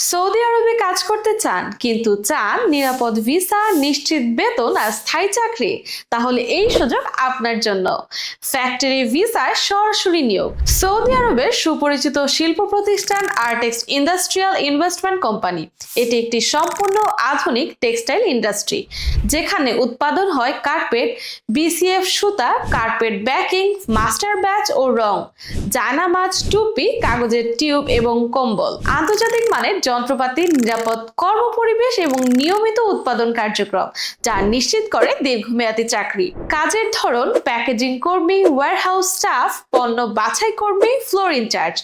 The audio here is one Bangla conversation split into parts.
সৌদি আরবে কাজ করতে চান কিন্তু চান নিরাপদ ভিসা, নিশ্চিত বেতন আর স্থায়ী চাকরি? তাহলে এই সুযোগ আপনার জন্য। ফ্যাক্টরি ভিসায় সরাসরি নিয়োগ। সৌদি আরবের সুপরিচিত শিল্প প্রতিষ্ঠান আর্টেক্স ইন্ডাস্ট্রিয়াল ইনভেস্টমেন্ট কোম্পানি। এটি একটি সম্পূর্ণ আধুনিক টেক্সটাইল ইন্ডাস্ট্রি, যেখানে উৎপাদন হয় কার্পেট, বিসিএফ সুতা, কার্পেট ব্যাকিং, মাস্টার ব্যাচ ও রং, জায়নামাজ, টুপি, কাগজের টিউব এবং কম্বল। আন্তর্জাতিক মানের যন্ত্রপাতি, নিরাপদ কর্মপরিবেশ এবং নিয়মিত উৎপাদন কার্যক্রম, যা নিশ্চিত করে দীর্ঘমেয়াদী চাকরি। কাজের ধরন: প্যাকেজিং কর্মী, ওয়্যারহাউস স্টাফ, পণ্য বাছাই কর্মী, ফ্লোর ইনচার্জ।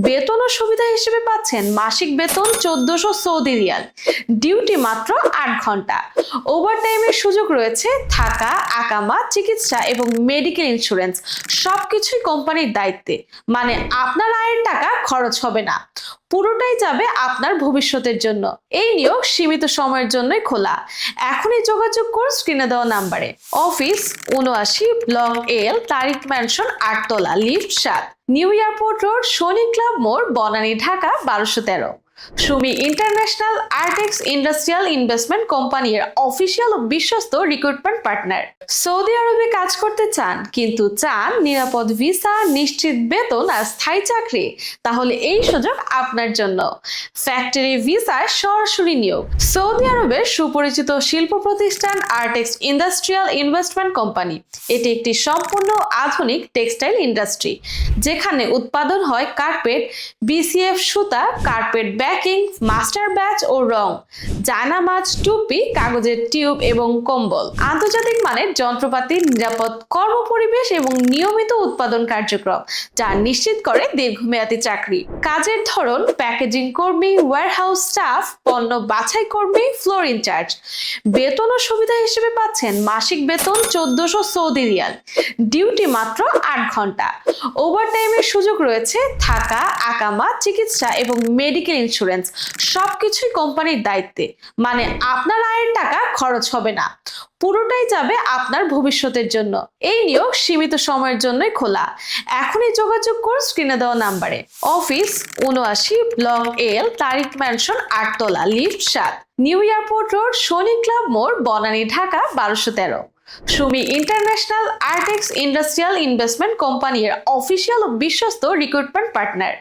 বেতন ও সুবিধা হিসেবে পাচ্ছেন মাসিক বেতন 1400 সৌদি রিয়াল, ডিউটি মাত্র 8 ঘন্টা। ওভারটাইমের সুযোগ রয়েছে, থাকা, আকামা, চিকিৎসা এবং মেডিকেল ইন্স্যুরেন্স সবকিছুই কোম্পানির দায়িত্বে। মানে আপনার আয়ের টাকা খরচ হবে না, পুরোটাই যাবে আপনার ভবিষ্যতের জন্য। এই নিয়োগ সীমিত সময়ের জন্যই খোলা। এখনই যোগাযোগ করুন স্ক্রিনে দেওয়া নাম্বারে। Office 79 block L, Tariq mansion, 8 তলা, lift 7, new airport road, Shani club মোড়, Banani, Dhaka 1213। Sumi international Artex industrial investment কোম্পানির অফিসিয়াল ও বিশ্বস্ত রিক্রুটমেন্ট পার্টনার। সৌদি আরবে কাজ করতে চান কিন্তু চান নিরাপদ ভিসা, নিশ্চিত বেতন আর স্থায়ী চাকরি? তাহলে এই সুযোগ আপনার জন্য। ফ্যাক্টরি ভিসায় সরাসরি নিয়োগ। সৌদি আরবের সুপরিচিত শিল্প প্রতিষ্ঠান আর্টেক্স ইন্ডাস্ট্রিয়াল ইনভেস্টমেন্ট কোম্পানি। এটি একটি সম্পূর্ণ আধুনিক টেক্সটাইল ইন্ডাস্ট্রি, যেখানে উৎপাদন হয় কার্পেট, বিসিএফ সুতা, কার্পেট ব্যাকিং, মাস্টার ব্যাচ ও রং, জায়নামাজ, টুপি, কাগজের টিউব এবং কম্বল। আন্তর্জাতিক মানের যন্ত্রপাতি, নিরাপদ কর্মপরিবেশ এবং নিয়মিত উৎপাদন কার্যক্রম, যা নিশ্চিত করে দীর্ঘমেয়াদী চাকরি। কাজের ধরন: প্যাকেজিং কর্মী, ওয়্যারহাউস স্টাফ, পণ্য বাছাই কর্মী, ফ্লোর ইনচার্জ। বেতন ও সুবিধা হিসেবে পাচ্ছেন মাসিক বেতন 1400 সৌদি রিয়াল, ডিউটি মাত্র 8 ঘন্টা। ওভারটাইমের সুযোগ রয়েছে, থাকা, আকামা, চিকিৎসা এবং মেডিকেল ইন্স্যুরেন্স সবকিছুই কোম্পানির দায়িত্বে। মানে আপনার আয়ের টাকা খরচ হবে না, পুরোটাই যাবে আপনার ভবিষ্যতের জন্য। এই নিয়োগ সীমিত সময়ের জন্যই খোলা। এখনই যোগাযোগ করুন স্ক্রিনে দেওয়া নাম্বারে। Office 79 block L, Tariq mansion, 8 তলা, lift 7, new airport road, Shani club মোড়, Banani, Dhaka 1213। Sumi international Artex industrial investment কোম্পানির অফিসিয়াল ও বিশ্বস্ত রিক্রুটমেন্ট পার্টনার।